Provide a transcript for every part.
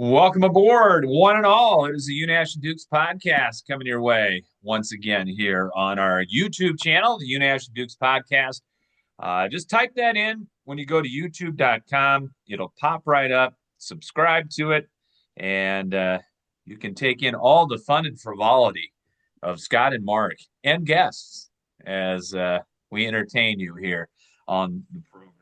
Welcome aboard, one and all. It is the Unash and Dukes podcast coming your way once again here on our YouTube channel, the Unash and Dukes podcast. Just type that in when you go to youtube.com. It'll pop right up. Subscribe to it, and you can take in all the fun and frivolity of Scott and Mark and guests as we entertain you here on the program.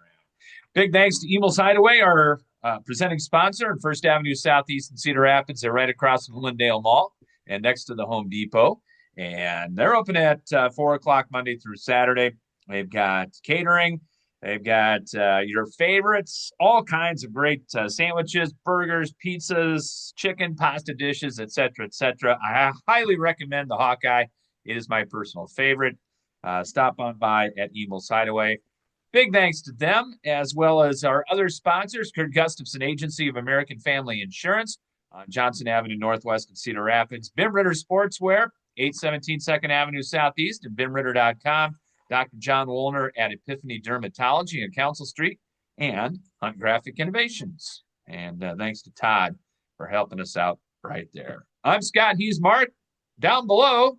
Big thanks to Emil's Hideaway, our presenting sponsor in First Avenue Southeast in Cedar Rapids. They're right across from Lindale Mall and next to the Home Depot. And they're open at 4 o'clock Monday through Saturday. They've got catering. They've got your favorites, all kinds of great sandwiches, burgers, pizzas, chicken, pasta dishes, etc., etc. I highly recommend the Hawkeye. It is my personal favorite. Stop on by at Emil's Hideaway. Big thanks to them, as well as our other sponsors, Kurt Gustafson Agency of American Family Insurance on Johnson Avenue Northwest in Cedar Rapids, Bim Ritter Sportswear, 817 2nd Avenue Southeast, and BimRitter.com, Dr. John Woolner at Epiphany Dermatology on Council Street, and Hunt Graphic Innovations. And thanks to Todd for helping us out right there. I'm Scott. He's Mark. Down below,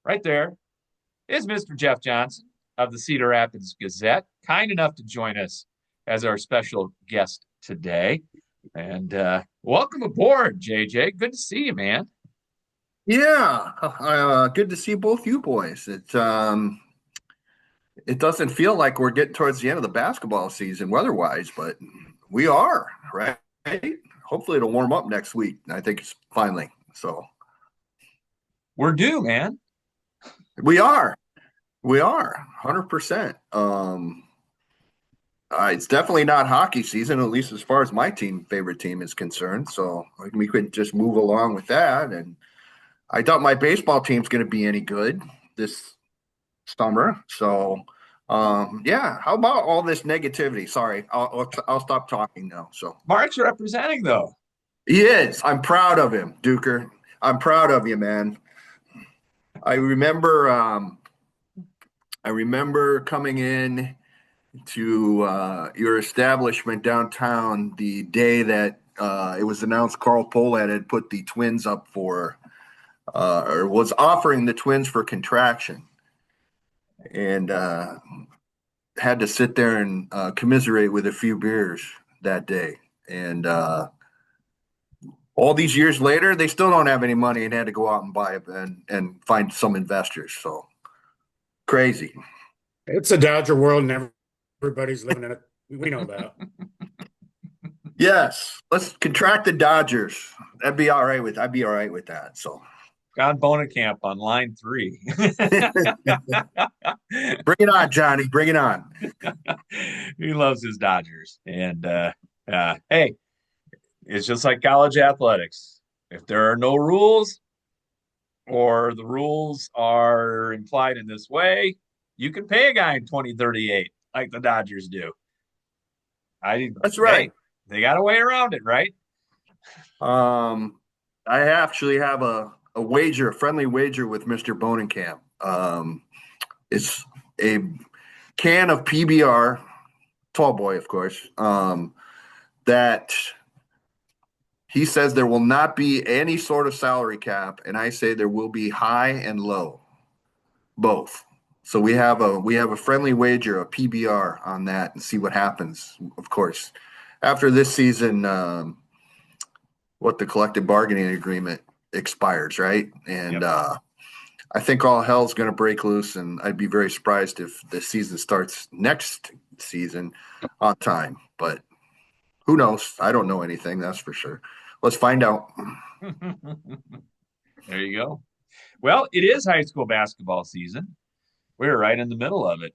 right there, is Mr. Jeff Johnson of the Cedar Rapids Gazette, kind enough to join us as our special guest today. And welcome aboard, JJ. Good to see you, man. Yeah, good to see both you boys. It doesn't feel like we're getting towards the end of the basketball season weather-wise, but we are, right? Hopefully it'll warm up next week. I think it's finally. So we're due, man. We are 100%. It's definitely not hockey season, at least as far as my favorite team is concerned. So we could just move along with that. And I doubt my baseball team's going to be any good this summer. So, yeah. How about all this negativity? Sorry, I'll stop talking now. So Mark's representing, though. He is. I'm proud of him, Duker. I'm proud of you, man. I remember coming in to your establishment downtown the day that it was announced Carl Pohlad had put the Twins up for, or was offering the Twins for contraction, and had to sit there and commiserate with a few beers that day. And all these years later, they still don't have any money and had to go out and buy it and find some investors. So crazy. It's a Dodger world, and everybody's living in it. We know that. Yes, let's contract the Dodgers. I'd be all right with that. So, John Bonenkamp on line 3. Bring it on, Johnny. Bring it on. He loves his Dodgers, and hey, it's just like college athletics. If there are no rules, or the rules are implied in this way, you can pay a guy in 2038 like the Dodgers do. That's right. Hey, they got a way around it, right? I actually have a friendly wager with Mr. Bonenkamp. It's a can of PBR, tall boy, of course, that he says there will not be any sort of salary cap, and I say there will be high and low, both. So we have a friendly wager, a PBR on that, and see what happens. Of course, after this season, what the collective bargaining agreement expires, right? And yep. I think all hell's going to break loose, and I'd be very surprised if the season starts next season on time. But who knows? I don't know anything, that's for sure. Let's find out. There you go. Well, it is high school basketball season. We're right in the middle of it.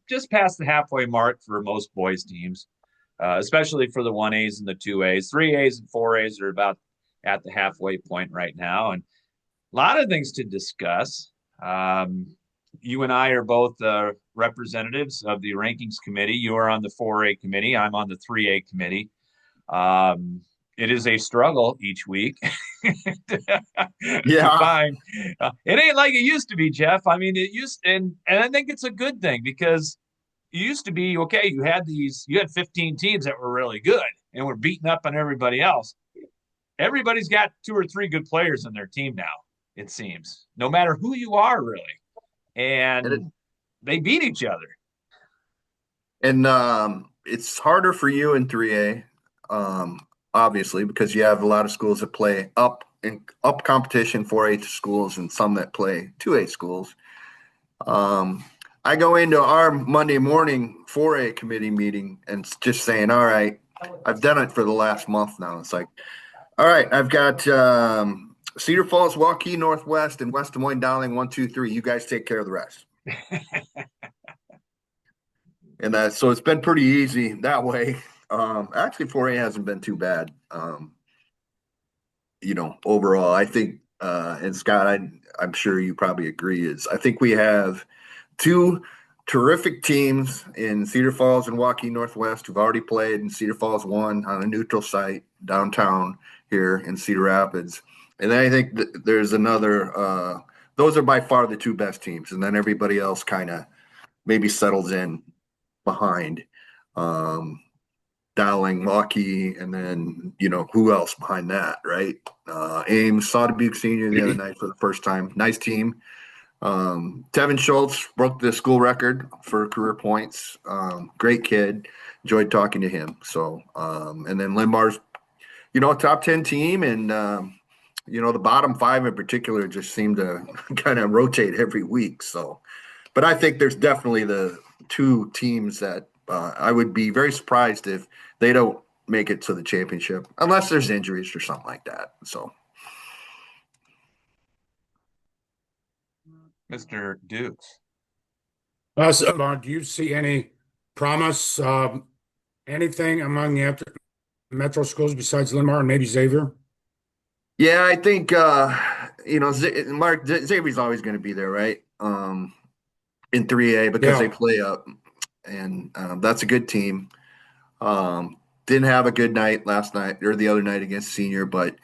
Just past the halfway mark for most boys teams, especially for the 1As and the 2As. 3As and 4As are about at the halfway point right now. And a lot of things to discuss. You and I are both representatives of the rankings committee. You are on the 4A committee. I'm on the 3A committee. It is a struggle each week. Yeah. Fine. It ain't like it used to be, Jeff. I mean, and I think it's a good thing because it used to be, okay, you had 15 teams that were really good, and we're beating up on everybody else. Everybody's got 2 or 3 good players in their team now, it seems, no matter who you are, really. And they beat each other. And it's harder for you in 3A, obviously, because you have a lot of schools that play up competition 4A schools and some that play 2A schools. I go into our Monday morning 4A committee meeting and just saying, all right, I've done it for the last month now. It's like, all right, I've got Cedar Falls, Waukee, Northwest, and West Des Moines, Dowling, 1, 2, 3. You guys take care of the rest. And so it's been pretty easy that way. Actually, 4A hasn't been too bad. Overall, I think, and Scott, I'm sure you probably agree, I think we have 2 terrific teams in Cedar Falls and Waukee Northwest who've already played, and Cedar Falls won on a neutral site downtown here in Cedar Rapids. And then I think there's another, those are by far the 2 best teams. And then everybody else kind of maybe settles in behind. Dowling, Waukee, and then, who else behind that, right? Ames, saw Dubuque Senior the other night for the first time. Nice team. Tevin Schultz broke the school record for career points. Great kid. Enjoyed talking to him. So, and then Linmar's, top 10 team. And, the bottom 5 in particular just seem to kind of rotate every week. So, but I think there's definitely the 2 teams that I would be very surprised if they don't make it to the championship, unless there's injuries or something like that. So, Mr. Dukes. So, do you see any promise, anything among the metro schools besides Linmar and maybe Xavier? yeah, I think Mark Xavier's always going to be there, right? In 3A because they play up, and that's a good team. Didn't have a good night last night or the other night against Senior, but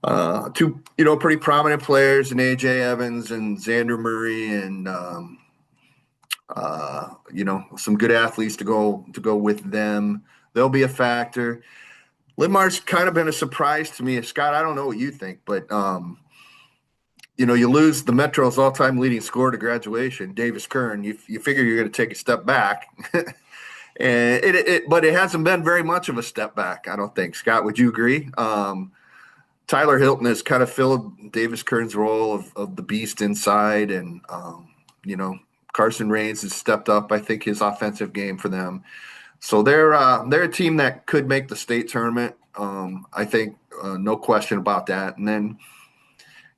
2 pretty prominent players in AJ Evans and Xander Murray, and some good athletes to go with them. They'll be a factor. Linmar's kind of been a surprise to me. Scott, I don't know what you think, but you lose the Metro's all-time leading scorer to graduation, Davis Kern. You figure you're going to take a step back. And but it hasn't been very much of a step back, I don't think. Scott, would you agree? Tyler Hilton has kind of filled Davis Kern's role of the beast inside, and Carson Raines has stepped up, I think, his offensive game for them. So they're a team that could make the state tournament. I think no question about that. And then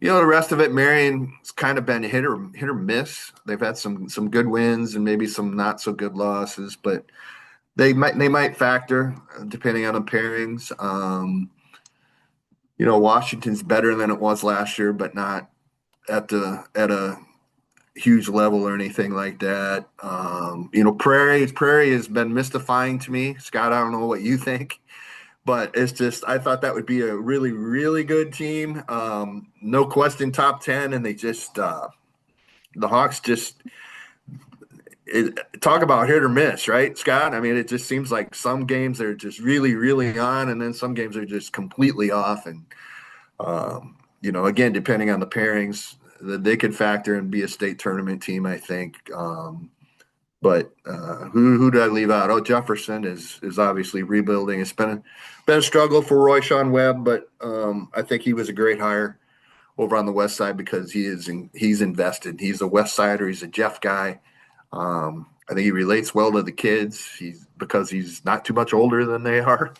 the rest of it, Marion's kind of been hit or miss. They've had some good wins and maybe some not so good losses, but they might factor depending on the pairings. Washington's better than it was last year, but not at a huge level or anything like that. Prairie has been mystifying to me. Scott, I don't know what you think, but it's just, I thought that would be a really, really good team. No question, top 10. And they just, the Hawks just talk about hit or miss, right, Scott? I mean, it just seems like some games are just really, really on, and then some games are just completely off. And, again, depending on the pairings, they could factor and be a state tournament team, I think. But who did I leave out? Oh, Jefferson is obviously rebuilding. It's been a struggle for Royshawn Webb, but I think he was a great hire over on the west side because he's invested. He's a west sider. He's a Jeff guy. I think he relates well to the kids. Because he's not too much older than they are.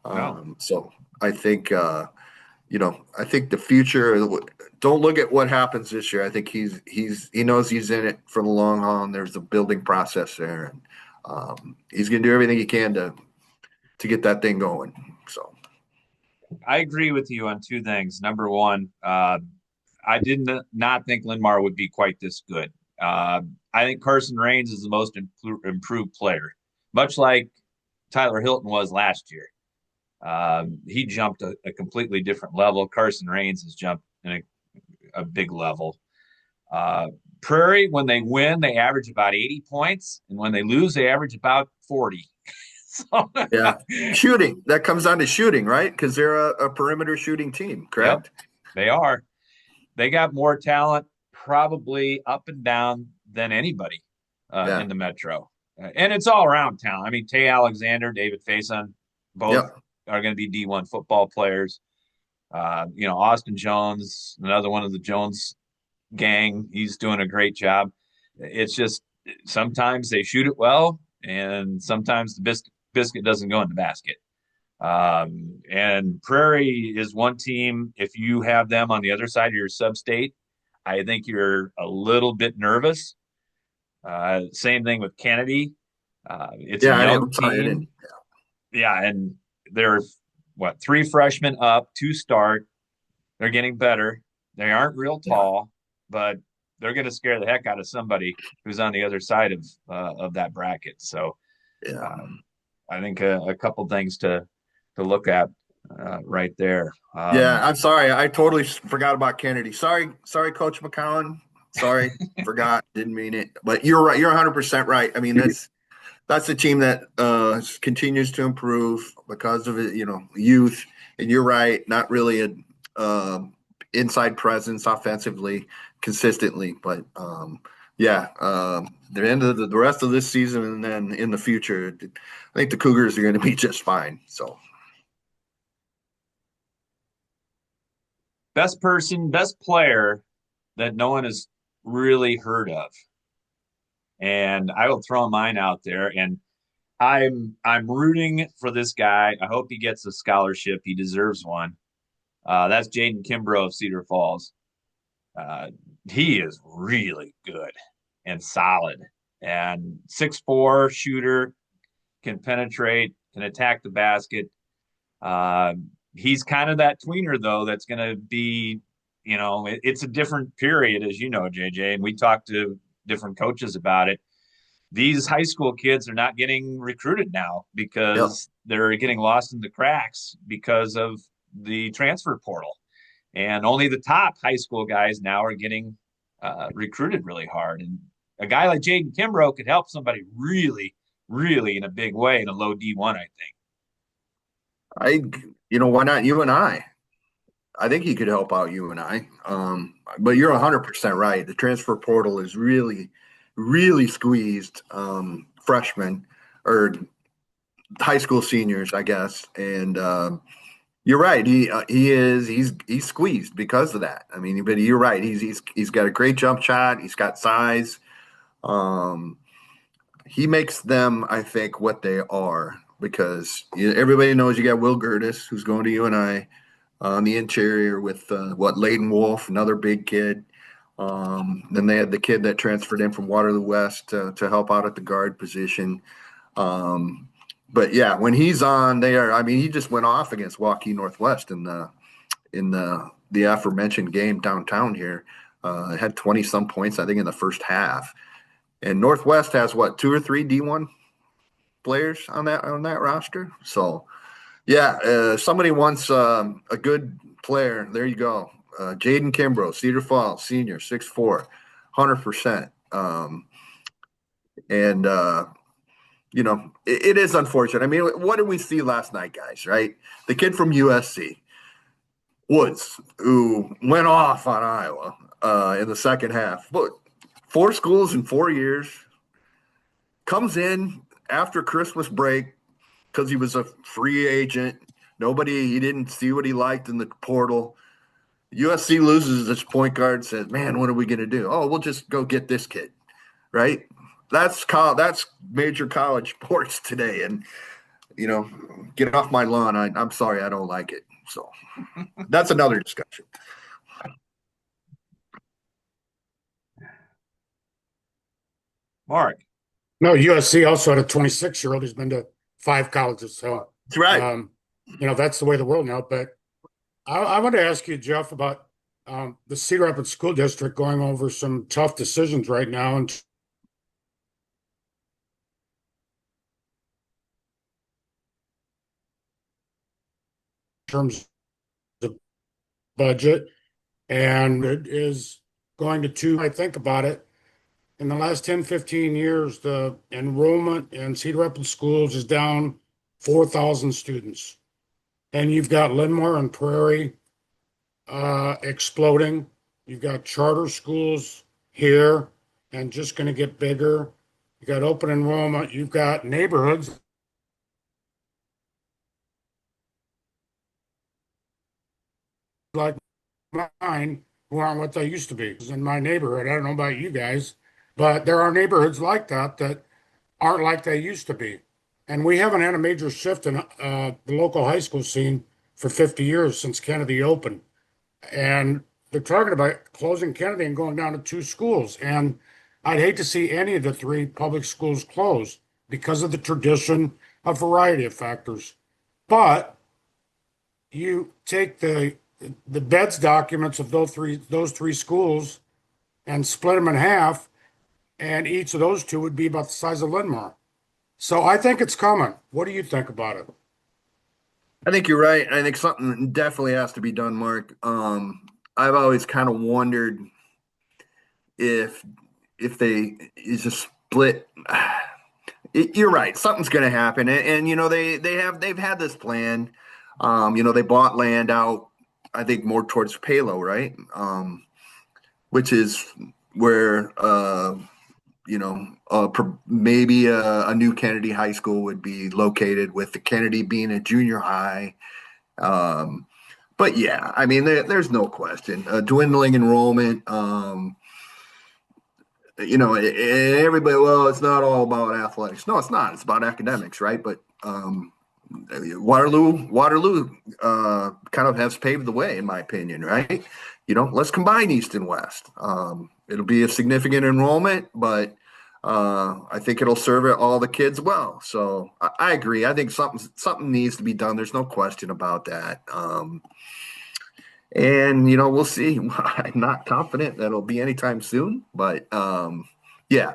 No. So I think I think the future. Don't look at what happens this year. I think he knows he's in it for the long haul, and there's a building process there, and he's going to do everything he can to get that thing going. So I agree with you on 2 things. Number one, I did not think Linmar would be quite this good. I think Carson Raines is the most improved player, much like Tyler Hilton was last year. He jumped a completely different level. Carson Raines has jumped in a big level. Prairie, when they win, they average about 80 points, and when they lose, they average about 40. So, Yeah. Shooting. That comes down to shooting, right? Because they're a perimeter shooting team, yep, correct? they are. They got more talent probably up and down than anybody Yeah. in the Metro. And it's all around talent. I mean, Tay Alexander, David Faison, both Yep. are going to be D1 football players. Austin Jones, another one of the Jones gang, he's doing a great job. It's just sometimes they shoot it well, and sometimes the biscuit doesn't go in the basket. And Prairie is one team. If you have them on the other side of your sub-state, I think you're a little bit nervous. Same thing with Kennedy. It's a Yeah. young I'm sorry. I didn't. team. Yeah, and they're what, three freshmen up, two start. They're getting better. They aren't real Yeah. tall, but they're going to scare the heck out of somebody who's on the other side of that bracket. So Yeah. um, I think a couple things to look at right there. Yeah. I'm sorry. I totally forgot about Kennedy. Sorry. Sorry, Coach McCowan. Sorry. Forgot. Didn't mean it. But you're right. You're 100% right. I mean, that's a team that continues to improve because of it, youth. And you're right, not really a inside presence offensively consistently, but yeah, the end of the rest of this season and then in the future, I think the Cougars are going to be just fine. So Best player that no one has really heard of, and I will throw mine out there. And I'm rooting for this guy. I hope he gets a scholarship. He deserves one. That's Jaden Kimbrough of Cedar Falls. Uh, he is really good and solid, and 6'4" shooter, can penetrate, can attack the basket. Uh, he's kind of that tweener though. That's going to be, it's a different period, as you know, JJ. And we talked to different coaches about it. These high school kids are not getting recruited now yep. because they're getting lost in the cracks because of the transfer portal. And only the top high school guys now are getting recruited really hard. And a guy like Jaden Kimbrough could help somebody really, really in a big way in a low D1, I think. I why not you and I? I think he could help out you and I. But you're 100% right. The transfer portal is really, really squeezed freshmen or high school seniors, I guess. And you're right. He's squeezed because of that. I mean, but you're right. He's got a great jump shot. He's got size. Um, he makes them, I think, what they are because everybody knows you got Will Gertis, who's going to UNI on the interior with Layden Wolf, another big kid. Then they had the kid that transferred in from Waterloo West to help out at the guard position. But yeah, when he's on, they are. I mean, he just went off against Waukee Northwest in the aforementioned game downtown here. Had 20 some points, I think, in the first half. And Northwest has what, two or three D1 players on that roster. So yeah, somebody wants a good player. There you go. Jaden Kimbrough, Cedar Falls, senior, 6'4", 100%. And it is unfortunate. I mean, what did we see last night, guys? Right, the kid from USC, Woods, who went off on Iowa in the second half. But 4 schools in 4 years, comes in after Christmas break because he was a free agent. He didn't see what he liked in the portal. USC loses its point guard, says, "Man, what are we going to do? Oh, we'll just go get this kid." Right? That's major college sports today, and get off my lawn. I'm sorry, I don't like it. So that's another discussion. Mark. No, USC also had a 26-year-old who's been to 5 colleges. So, That's right. that's the way of the world now. But I want to ask you, Jeff, about the Cedar Rapids School District going over some tough decisions right now in terms of budget. And it is going to, I think about it, in the last 10, 15 years, the enrollment in Cedar Rapids schools is down 4,000 students. And you've got Linmore and Prairie exploding. You've got charter schools here and just going to get bigger. You got open enrollment. You've got neighborhoods like mine who aren't what they used to be. In my neighborhood, I don't know about you guys, but there are neighborhoods like that that aren't like they used to be. And we haven't had a major shift in the local high school scene for 50 years since Kennedy opened. And they're talking about closing Kennedy and going down to two schools. And I'd hate to see any of the three public schools closed because of the tradition, a variety of factors. But you take the beds documents of those three schools and split them in half, and each of those two would be about the size of Linmar. So I think it's coming. What do you think about it? I think you're right. I think something definitely has to be done, Mark. I've always kind of wondered if they is a split. You're right. Something's going to happen, and they've had this plan. They bought land out, I think, more towards Palo, right? Which is where maybe a new Kennedy High School would be located, with the Kennedy being a junior high. But yeah, I mean, there's no question. Dwindling enrollment. Everybody, well, it's not all about athletics. No, it's not. It's about academics, right? But Waterloo kind of has paved the way, in my opinion, right? Let's combine East and West. It'll be a significant enrollment, but I think it'll serve all the kids well. So I agree. I think something needs to be done. There's no question about that. And we'll see. I'm not confident that it'll be anytime soon, but yeah,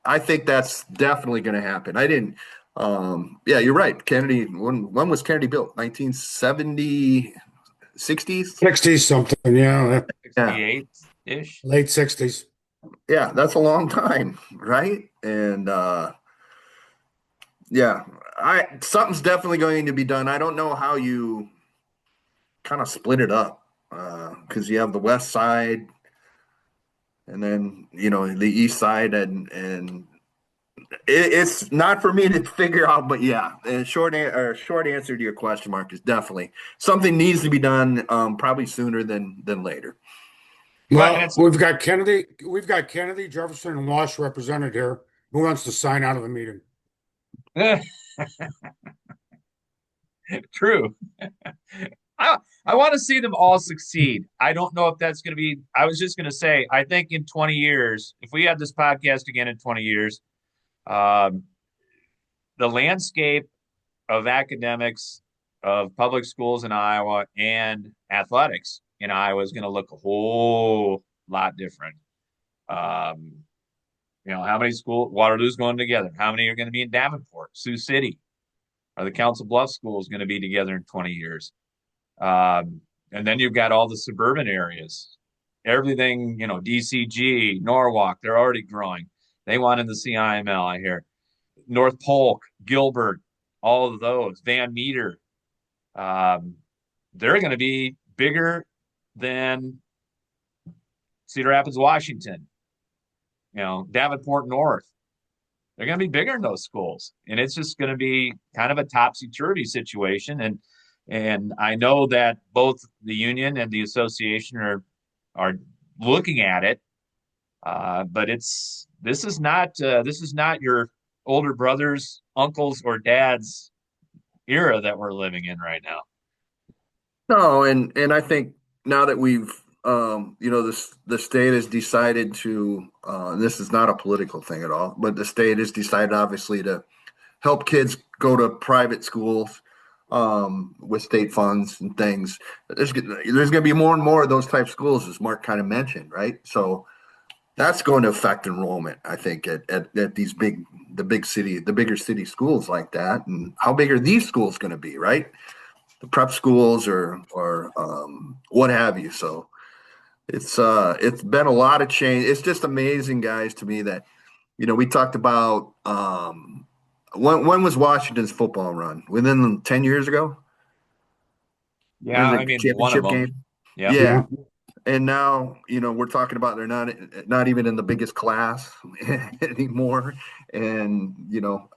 I think that's definitely going to happen. I didn't. Yeah, you're right. Kennedy. When was Kennedy built? 1970, 60s? 60s something, yeah. 68-ish. Late 60s. Yeah, that's a long time, right? And yeah, something's definitely going to be done. I don't know how you kind of split it up, because you have the west side and then the east side, and it's not for me to figure out. But yeah, the short answer to your question, Mark, is definitely something needs to be done, probably sooner than later. Well, we've got Kennedy, Jefferson, and Wash represented here. Who wants to sign out of the meeting? True. I want to see them all succeed. I don't know if that's going to be. I was just going to say, I think in 20 years, if we had this podcast again in 20 years, the landscape of academics, of public schools in Iowa, and athletics in Iowa is going to look a whole lot different. How many schools, Waterloo's going together? How many are going to be in Davenport, Sioux City? Are the Council Bluffs schools going to be together in 20 years? And then you've got all the suburban areas, everything, DCG, Norwalk, they're already growing. They want in the CIML, I hear. North Polk, Gilbert, all of those, Van Meter, they're going to be bigger than Cedar Rapids, Washington, Davenport North. They're going to be bigger in those schools. And it's just going to be kind of a topsy-turvy situation. And I know that both the union and the association are looking at it, but this is not your older brothers, uncles, or dads era that we're living in right now. No, and I think now that we've the state has decided to, this is not a political thing at all, but the state has decided obviously to help kids go to private schools with state funds and things. There's going to be more and more of those type schools, as Mark kind of mentioned, right? So that's going to affect enrollment, I think, at the bigger city schools like that. And how big are these schools going to be, right? The prep schools or what have you. So it's been a lot of change. It's just amazing, guys, to me that we talked about when was Washington's football run? Within 10 years ago? Yeah, Was I it mean, one of championship them. game? Yep. Yeah. Yeah. And now, we're talking about they're not even in the biggest class anymore, and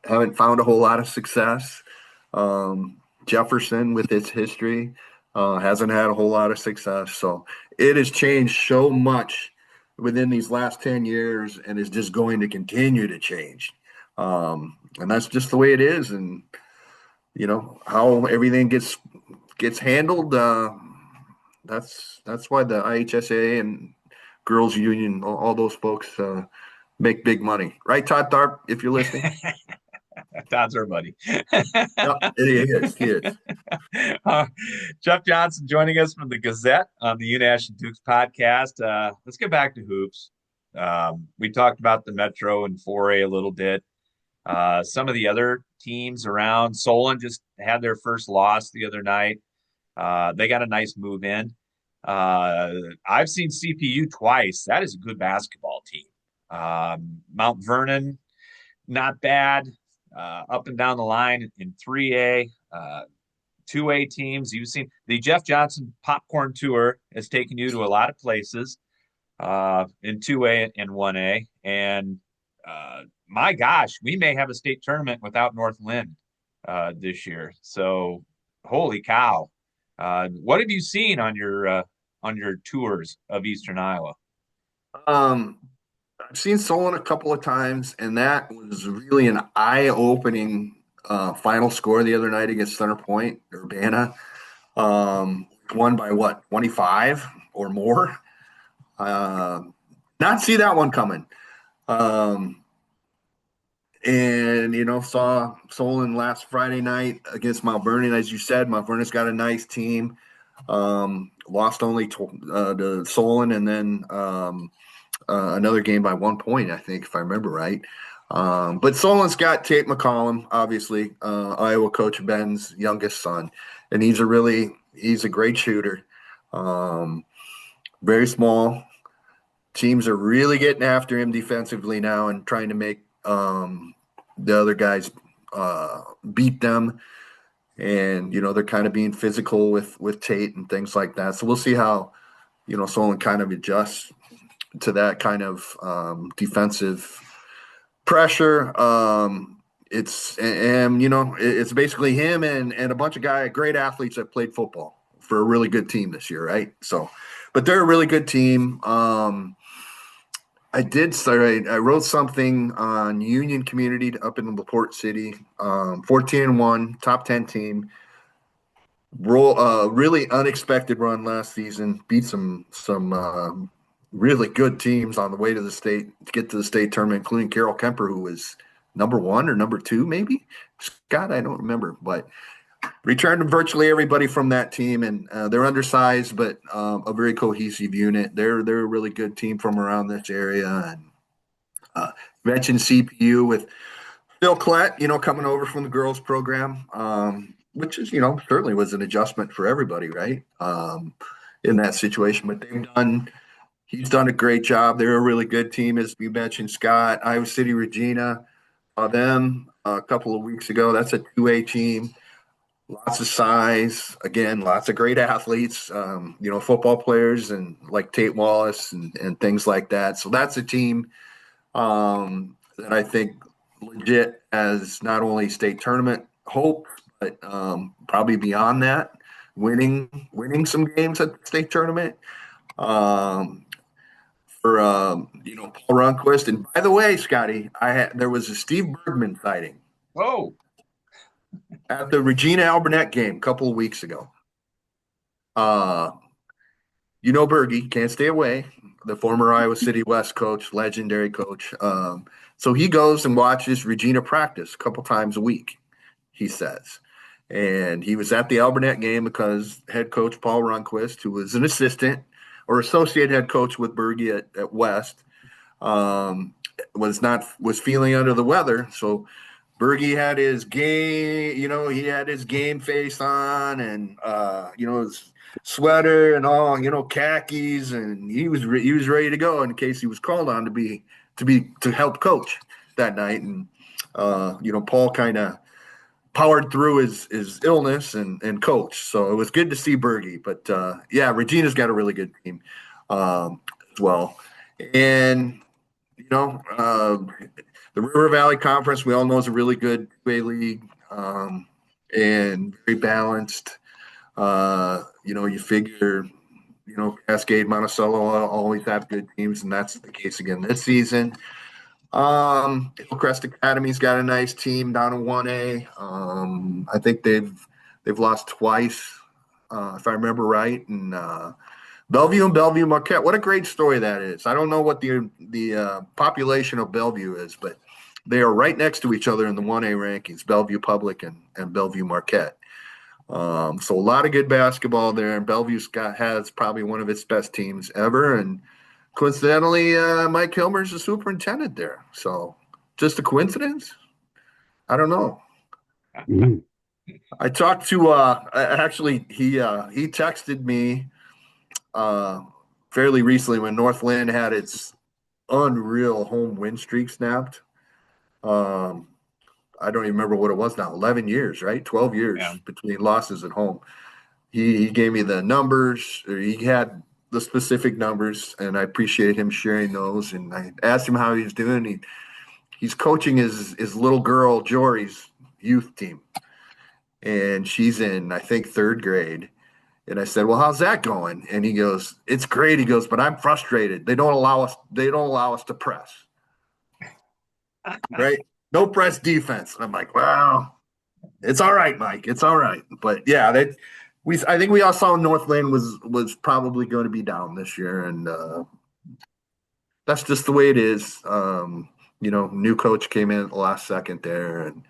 haven't found a whole lot of success. Jefferson, with its history, hasn't had a whole lot of success. So it has changed so much within these last 10 years, and is just going to continue to change. And that's just the way it is. And how everything gets handled. That's why the IHSA and Girls Union, all those folks make big money, right, Todd Tharp? If you're listening, Todd's our buddy. yep, it is. He is. Uh, Jeff Johnson joining us from the Gazette on the Unash and Dukes podcast. Let's get back to hoops. We talked about the Metro and 4A a little bit. Some of the other teams around, Solon just had their first loss the other night. They got a nice move in. I've seen CPU twice. That is a good basketball team. Mount Vernon, not bad. Up and down the line in 3A, 2A teams. You've seen the Jeff Johnson Popcorn Tour has taken you to a lot of places in 2A and 1A. And my gosh, we may have a state tournament without North Lynn this year. So, holy cow! What have you seen on your tours of Eastern Iowa? Um, I've seen Solon a couple of times, and that was really an eye-opening final score the other night against Center Point, Urbana. Won by what, 25 or more? Not see that one coming. Um, and saw Solon last Friday night against Mount Vernon. As you said, Mount Vernon's got a nice team. Lost only to Solon, and then another game by 1 point, I think, if I remember right. But Solon's got Tate McCollum, obviously, Iowa coach Ben's youngest son, and he's a great shooter. Very small. Teams are really getting after him defensively now and trying to make the other guys beat them. And they're kind of being physical with Tate and things like that. So we'll see how Solon kind of adjusts to that kind of defensive pressure. It's basically him and a bunch of great athletes that played football for a really good team this year, right? So, but they're a really good team. I wrote something on Union Community up in LaPorte City. 14-1, top 10 team. Really unexpected run last season. Beat some really good teams on the way to get to the state tournament, including Carroll Kemper, who was number 1 or number 2, maybe. Scott, I don't remember, but returned virtually everybody from that team, and they're undersized, but a very cohesive unit. They're a really good team from around this area. And mentioned CPU with Phil Klett, coming over from the girls program, which is, certainly was an adjustment for everybody, right? In that situation, but he's done a great job. They're a really good team, as you mentioned, Scott. Iowa City Regina, them a couple of weeks ago. That's a 2A team. Lots of size. Again, lots of great athletes, football players and like Tate Wallace and things like that. So that's a team that I think legit as not only state tournament hope, but probably beyond that, winning some games at the state tournament. For Paul Runquist, and by the way, Scotty, there was a Steve Bergman sighting Oh, at the Regina Alburnett game a couple of weeks ago. Bergie can't stay away, the former Iowa City West coach, legendary coach. So he goes and watches Regina practice a couple times a week, he says. And he was at the Alburnett game because head coach Paul Runquist, who was an assistant or associate head coach with Bergie at West, was feeling under the weather. So Bergie had his game face on, and his sweater and all, khakis, and he was ready to go in case he was called on to help coach that night. And Paul kind of powered through his illness and coach. So it was good to see Bergie. But yeah, Regina's got a really good team as well. And the River Valley Conference, we all know, is a really good way league and very balanced. You figure, Cascade, Monticello always have good teams, and that's the case again this season. Hillcrest Academy's got a nice team down in 1A. I think they've lost twice, if I remember right, and Bellevue and Bellevue Marquette. What a great story that is. I don't know what the population of Bellevue is, but they are right next to each other in the 1A rankings, Bellevue Public and Bellevue Marquette. So a lot of good basketball there, and has probably one of its best teams ever. And coincidentally, Mike Kilmer's the superintendent there. So just a coincidence? I don't know. Mhm. I talked to actually he texted me fairly recently when Northland had its unreal home win streak snapped. I don't even remember what it was now. 11 years, right? 12 years Yeah. between losses at home. He gave me the numbers, or he had the specific numbers, and I appreciate him sharing those. And I asked him how he's doing. He's coaching his little girl Jory's youth team, and she's in, I think, third grade. And I said, "Well, how's that going?" And he goes, "It's great." He goes, "But I'm frustrated. They don't allow us. They don't allow us to press. Right? No press defense." And I'm like, "Well, it's all right, Mike. It's all right." But yeah, I think we all saw Northland was probably going to be down this year, and that's just the way it is. New coach came in at the last second there, and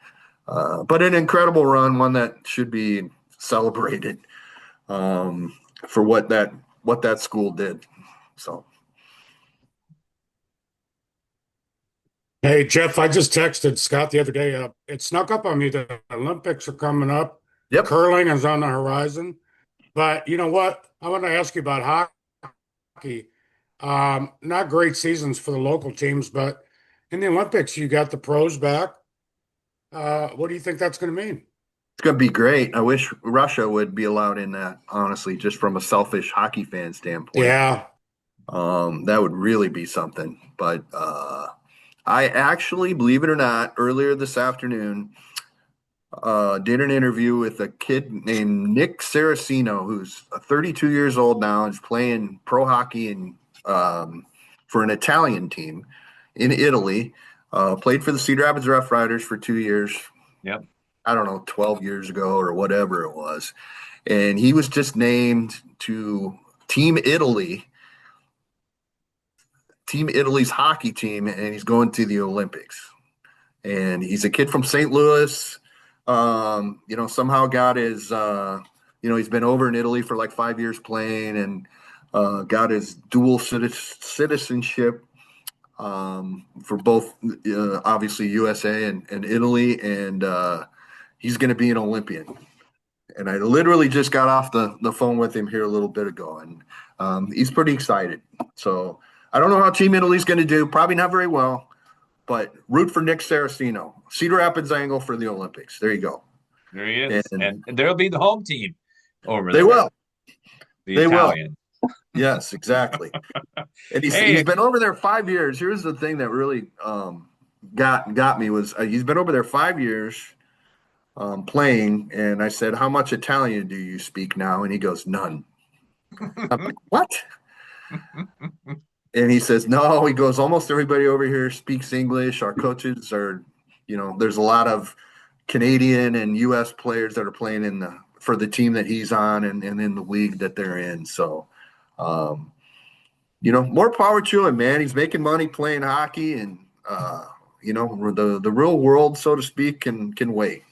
but an incredible run, one that should be celebrated for what that school did. So. Hey, Jeff, I just texted Scott the other day. It snuck up on me that the Olympics are coming up. Yep. Curling is on the horizon. But you know what? I want to ask you about hockey. Not great seasons for the local teams, but in the Olympics, you got the pros back. What do you think that's going to mean? It's going to be great. I wish Russia would be allowed in that, honestly, just from a selfish hockey fan standpoint. Yeah. That would really be something. But I actually, believe it or not, earlier this afternoon, did an interview with a kid named Nick Saraceno, who's 32 years old now and is playing pro hockey for an Italian team in Italy. Played for the Cedar Rapids Rough Riders for 2 years. Yep. I don't know, 12 years ago or whatever it was. And he was just named to Team Italy's hockey team, and he's going to the Olympics. And he's a kid from St. Louis. Somehow got his, he's been over in Italy for like 5 years playing, and got his dual citizenship for both, obviously USA and Italy, and he's going to be an Olympian. And I literally just got off the phone with him here a little bit ago, and he's pretty excited. So I don't know how Team Italy's going to do. Probably not very well, but root for Nick Saraceno. Cedar Rapids angle for the Olympics. There you go. There he is. And And there'll be the home team over they there. will. The They will. Italian. Yes, exactly. And he's Hey, been over there 5 years. Here's the thing that really got me was he's been over there 5 years playing, and I said, "How much Italian do you speak now?" And he goes, "None." I'm like, "What?" And he says, "No." He goes, "Almost everybody over here speaks English. Our coaches are, there's a lot of Canadian and U.S. players that are playing for the team that he's on and in the league that they're in." So, more power to him, man. He's making money playing hockey, and the real world, so to speak, can wait.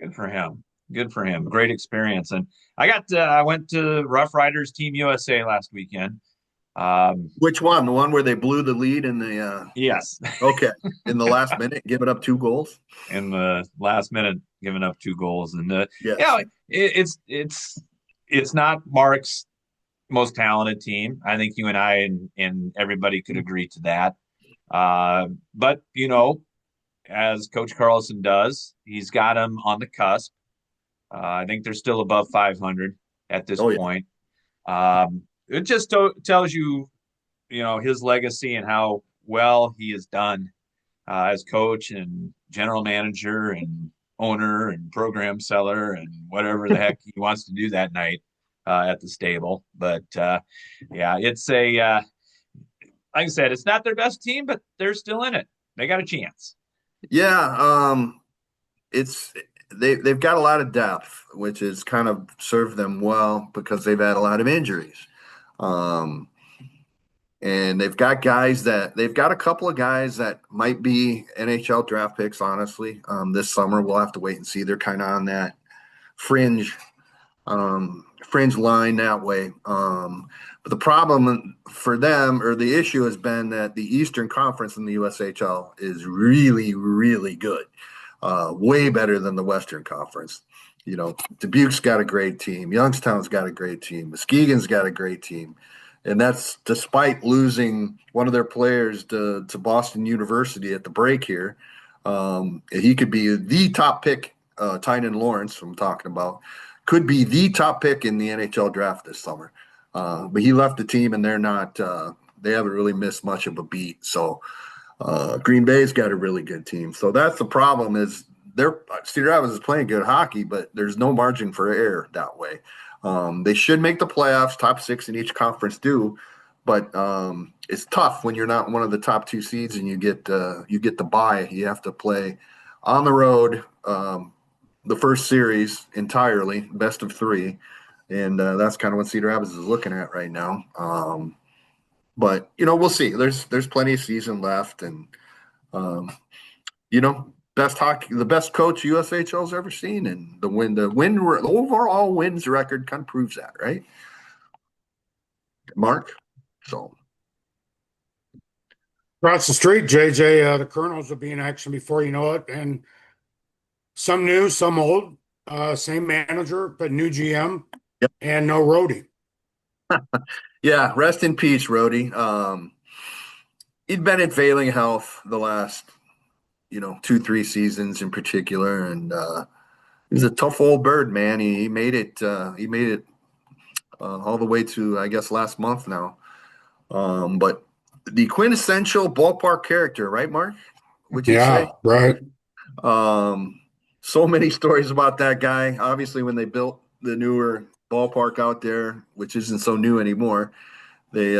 good for him. Good for him. Great experience. And I went to Rough Riders Team USA last weekend. Which one? The one where they blew the lead in the Yes, okay, in the last minute, giving up 2 goals? in the last minute, giving up 2 goals, and Yes. it's not Mark's most talented team. I think you and I and everybody could agree to that. But as Coach Carlson does. He's got them on the cusp. I think they're still above 500 at this Oh yeah. point. It just tells you, his legacy and how well he has done as coach and general manager and owner and program seller and whatever the heck he wants to do that night at the stable. But yeah, it's like I said, it's not their best team, but they're still in it. They got a chance. Yeah, it's they've got a lot of depth, which has kind of served them well because they've had a lot of injuries. Um, and they've got a couple of guys that might be NHL draft picks, honestly. This summer we'll have to wait and see. They're kind of on that fringe fringe line that way. But the problem for them, or the issue, has been that the Eastern Conference in the USHL is really, really good, way better than the Western Conference. Dubuque's got a great team. Youngstown's got a great team. Muskegon's got a great team. And that's despite losing one of their players to Boston University at the break here. He could be the top pick, Tynan Lawrence, I'm talking about, could be the top pick in the NHL draft this summer. But he left the team, and they're not. They haven't really missed much of a beat. So Green Bay's got a really good team. So that's the problem. Is Cedar Rapids is playing good hockey, but there's no margin for error that way. They should make the playoffs. Top 6 in each conference do, but it's tough when you're not one of the top 2 seeds and you get the bye. You have to play on the road. The first series entirely, best of 3, and that's kind of what Cedar Rapids is looking at right now. But we'll see. There's plenty of season left, and best hockey, the best coach USHL's ever seen, and the overall wins record kind of proves that, right, Mark? So Across the street, JJ, the Kernels will be in action before you know it, and some new, some old, same manager, but new GM, yep. And no roadie. Yeah, rest in peace, Rhodey. He'd been in failing health the last 2-3 seasons in particular, and he's a tough old bird, man. He made it. He made it all the way to, I guess, last month now. But the quintessential ballpark character, right, Mark? Would you say? Yeah, right. So many stories about that guy. Obviously, when they built the newer ballpark out there, which isn't so new anymore, they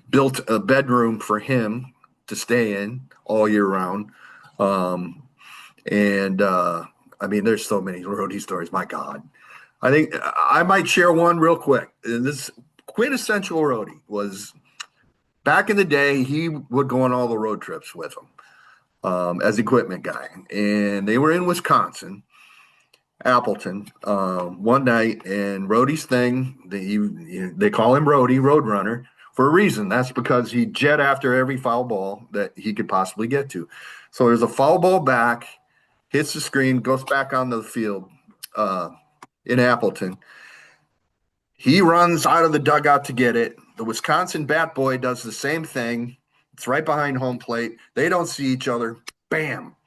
built a bedroom for him to stay in all year round. And I mean, there's so many roadie stories. My God, I think I might share one real quick. This quintessential roadie was back in the day. He would go on all the road trips with him. As equipment guy, and they were in Wisconsin, Appleton, one night, and Rhodey's thing, they call him Rhodey, Roadrunner, for a reason. That's because he jet after every foul ball that he could possibly get to. So there's a foul ball back, hits the screen, goes back on the field in Appleton. He runs out of the dugout to get it. The Wisconsin bat boy does the same thing. It's right behind home plate. They don't see each other. Bam.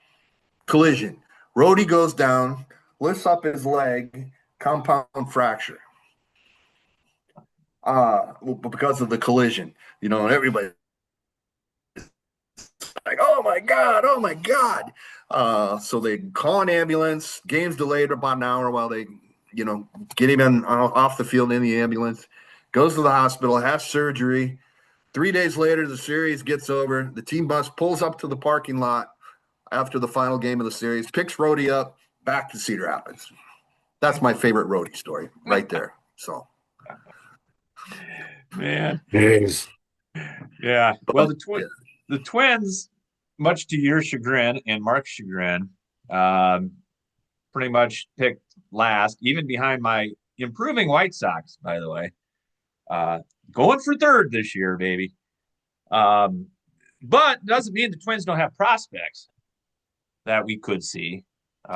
Collision. Rhodey goes down, lifts up his leg, compound fracture. Because of the collision. And everybody like, oh my God. So they call an ambulance. Game's delayed about an hour while they, get him off the field in the ambulance. Goes to the hospital, has surgery. 3 days later, the series gets over. The team bus pulls up to the parking lot after the final game of the series, picks Rhodey up, back to Cedar Rapids. That's my favorite Rhodey story right there. So, Man. Yes. Yeah. Well, the Twins, much to your chagrin and Mark's chagrin, pretty much picked last, even behind my improving White Sox, by the way. Going for third this year, baby. But doesn't mean the Twins don't have prospects that we could see.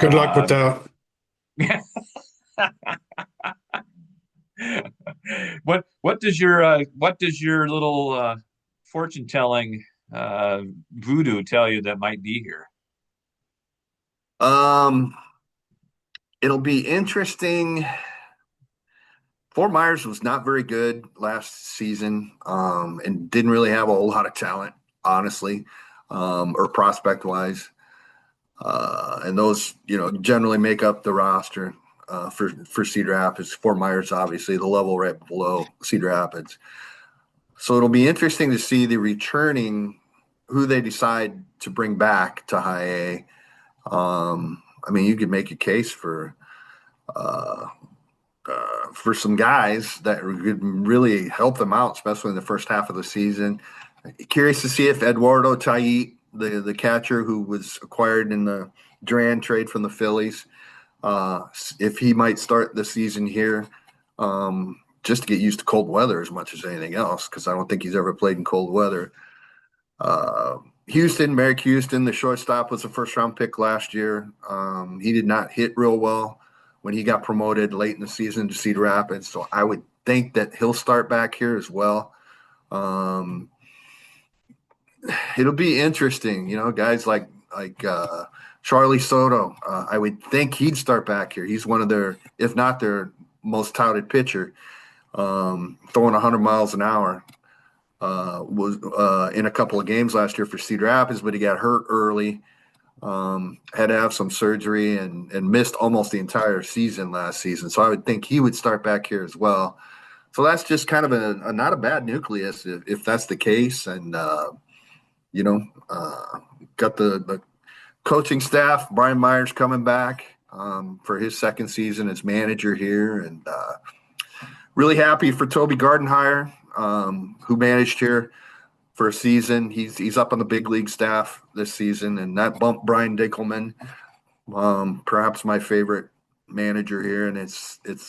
Good luck with that. What does your little fortune telling voodoo tell you that might be here? Um, it'll be interesting. Fort Myers was not very good last season, and didn't really have a whole lot of talent, honestly, or prospect wise. And those, generally make up the roster for Cedar Rapids. Fort Myers, obviously, the level right below Cedar Rapids. So it'll be interesting to see the returning, who they decide to bring back to High A. I mean, you could make a case uh, for some guys that could really help them out, especially in the first half of the season. Curious to see if Eduardo Tait, the catcher who was acquired in the Duran trade from the Phillies, if he might start the season here, just to get used to cold weather as much as anything else, because I don't think he's ever played in cold weather. Merrick Houston, the shortstop, was a first-round pick last year. He did not hit real well when he got promoted late in the season to Cedar Rapids, so I would think that he'll start back here as well. It'll be interesting, guys like Charlie Soto. I would think he'd start back here. He's one of their, if not their most touted pitcher, throwing 100 miles an hour. Was in a couple of games last year for Cedar Rapids, but he got hurt early. Had to have some surgery and missed almost the entire season last season. So I would think he would start back here as well. So that's just kind of a not a bad nucleus if that's the case. And got the coaching staff. Brian Myers coming back for his second season as manager here, and really happy for Toby Gardenhire, who managed here for a season. He's up on the big league staff this season, and that bumped Brian Dickelman, perhaps my favorite manager here. And it's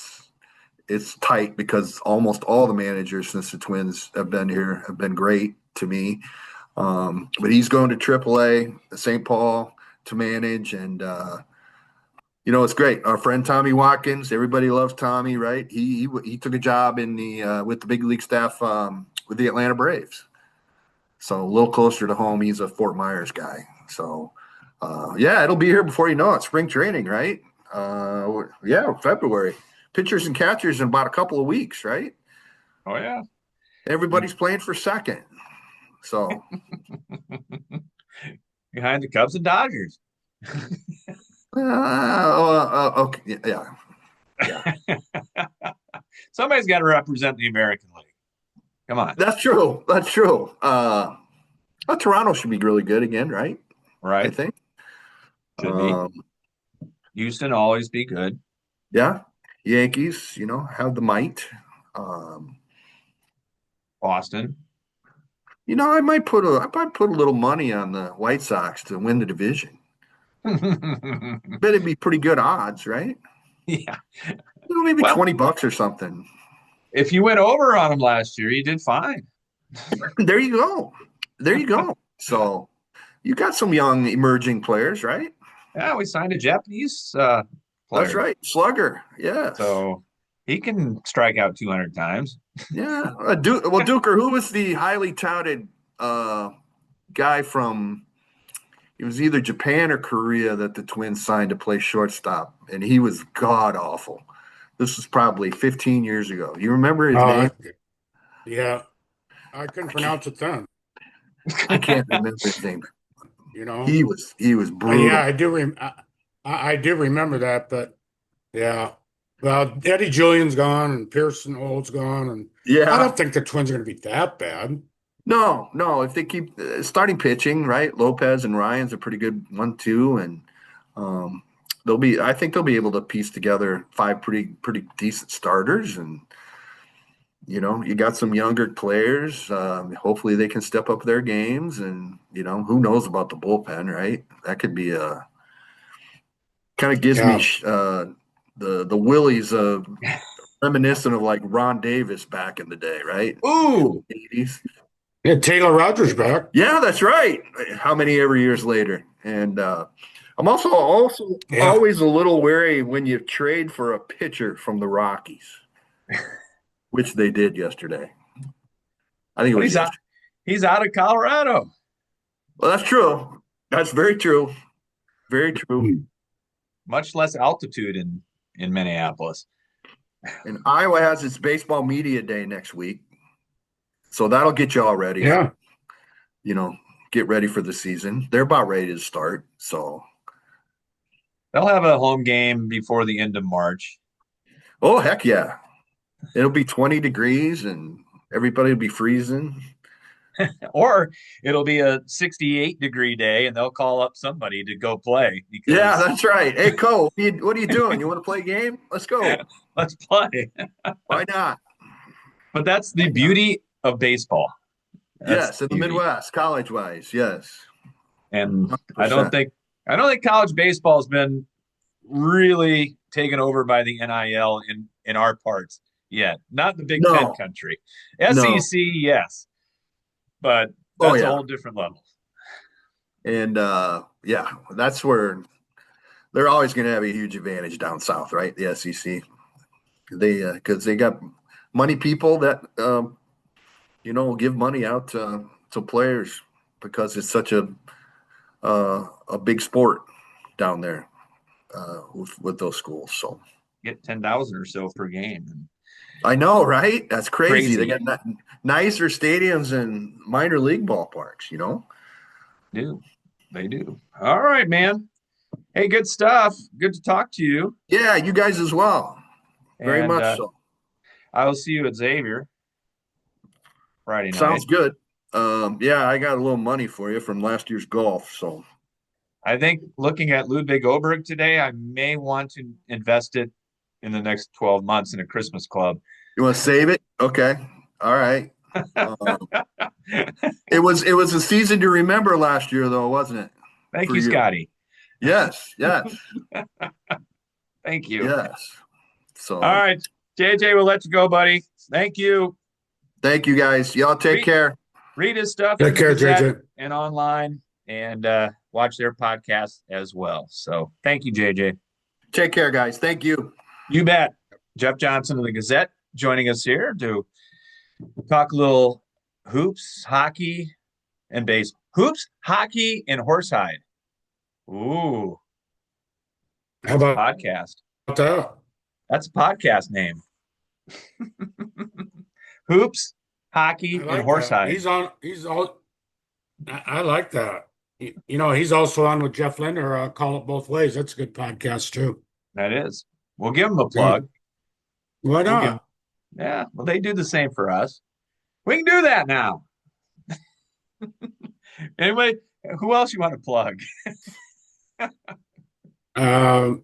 tight because almost all the managers since the Twins have been here have been great to me. But he's going to AAA, St. Paul, to manage, and it's great. Our friend Tommy Watkins, everybody loves Tommy, right? He took a job in the with the big league staff with the Atlanta Braves, so a little closer to home. He's a Fort Myers guy, so it'll be here before you know it. Spring training, right? February. Pitchers and catchers in about a couple of weeks, right? Oh yeah. Everybody's playing for second, so behind the Cubs and Dodgers. Okay, yeah. Somebody's got to represent the American League. Come on. That's true. Toronto should be really good again, right? Right. I think. Should be. Houston always be good. Yeah. Yankees, have the might. Boston. I might put a little money on the White Sox to win the division. Bet it'd be pretty good odds, right? Yeah. Maybe $20 or something. If you went over on them last year, you did fine. There you go. So you got some young emerging players, right? Yeah, we signed a Japanese player. That's right. Slugger. Yeah. So he can strike out 200 times. Yeah. Duker, who was the highly touted guy from, it was either Japan or Korea that the Twins signed to play shortstop, and he was god awful. This was probably 15 years ago. You remember his name? Yeah. I couldn't pronounce it then. I can't remember his name. He was brutal. Yeah, I do remember that, but yeah. Well, Eddie Julian's gone and Pearson Old's gone, and I don't think the Twins are going to be that bad. No. If they keep starting pitching, right? Lopez and Ryan's a pretty good 1-2, and I think they'll be able to piece together 5 pretty decent starters, and you got some younger players. Hopefully they can step up their games, and who knows about the bullpen, right? That could be kind of gives me the willies of reminiscent of like Ron Davis back in the day, right? Ooh, 80s. Yeah, Taylor Rogers back. Yeah, that's right. How many ever years later? And I'm also always a little wary when you trade for a pitcher from the Rockies, which they did yesterday. I think it was he's out of Colorado. Well, that's true. That's very true. Very true. Much less altitude in Minneapolis. And Iowa has its baseball media day next week. So that'll get you all ready. Yeah. You know, get ready for the season. They're about ready to start. So, They'll have a home game before the end of March. oh, heck yeah. It'll be 20 degrees and everybody will be freezing. Or it'll be a 68-degree day and they'll call up somebody to go play Yeah, because that's right. Hey, Cole, what are you doing? You want to play a game? Let's go. let's play. Why not? But that's the Why not? beauty of baseball. That's Yes, the in the beauty. Midwest, college wise. Yes. And I don't 100%. think I don't think college baseball has been really taken over by the NIL in our parts yet. Not the Big Ten No, country. no. SEC, yes, but Oh, that's a yeah. whole different level. And yeah, that's where they're always going to have a huge advantage down south, right? The SEC. Because they got money people that will give money out to players because it's such a big sport down there with those schools. So Get 10,000 or so per game. I know, right? That's crazy. They Crazy. got nicer stadiums and minor league ballparks. Do. They do. All right, man. Hey, good stuff. Good to talk to you. Yeah, you guys as well. Very And much so. I will see you at Xavier Friday Sounds night. good. Yeah, I got a little money for you from last year's golf. So I think looking at Ludwig Oberg today, I may want to invest it in the next 12 months in a Christmas club. you want to save it? Okay. All right. Um, it was a season to remember last year, though, wasn't it? Thank For you, you. Scotty. Yes. Yes. Thank you. Yes. All So right, JJ, we'll let you go, buddy. Thank you. thank you guys. Y'all take Read, care. read his stuff in Take the care, Gazette JJ. and online and watch their podcast as well. So thank you, JJ. Take care, guys. Thank you. You bet. Jeff Johnson of the Gazette joining us here to talk a little hoops, hockey, and base. Hoops, hockey, and horsehide. Ooh, How that's a about podcast. that? That's a podcast name. Hoops, I hockey, and like that. horsehide. He's all, I like that. He's also on with Jeff Linder, Call It Both Ways. That's a good podcast too. That is. We'll give them a Yeah. plug. Why We'll give. not? Yeah. Well, they do the same for us. We can do that now. Anyway, who else you want to plug? Um,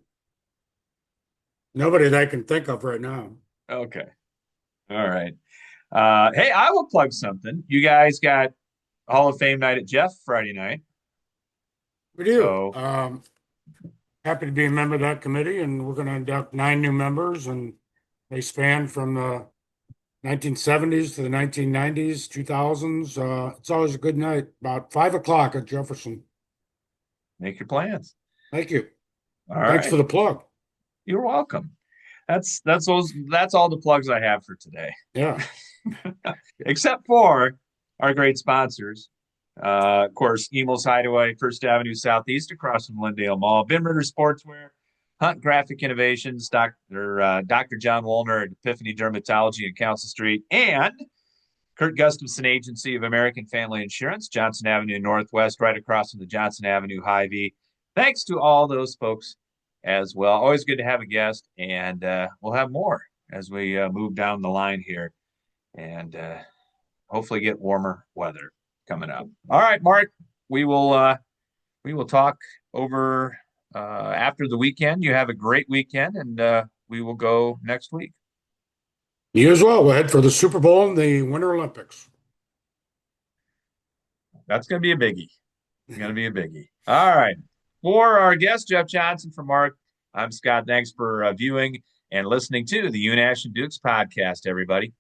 Nobody that I can think of right now. Okay. All right. Hey, I will plug something. You guys got Hall of Fame night at Jeff Friday night. We do. So Happy to be a member of that committee, and we're going to induct 9 new members, and they span from the 1970s to the 1990s, 2000s. It's always a good night. About 5 o'clock at Jefferson. make your plans. Thank you. All Thanks right. for the plug. You're welcome. That's all the plugs I have for today. Yeah. Except for our great sponsors. Of course, Emo's Hideaway, First Avenue Southeast across from Lindale Mall, Bin Ritter Sportswear, Hunt Graphic Innovations, Dr. John Wolner at Epiphany Dermatology in Council Street, and Kurt Gustafson Agency of American Family Insurance, Johnson Avenue Northwest, right across from the Johnson Avenue Hy-Vee. Thanks to all those folks as well. Always good to have a guest, and we'll have more as we move down the line here and hopefully get warmer weather coming up. All right, Mark, we will talk over after the weekend. You have a great weekend, and we will go next week. You as well. We'll head for the Super Bowl and the Winter Olympics. That's going to be a biggie. It's going to be a biggie. All right. For our guest, Jeff Johnson, for Mark, I'm Scott. Thanks for viewing and listening to the Unash and Dukes podcast, everybody.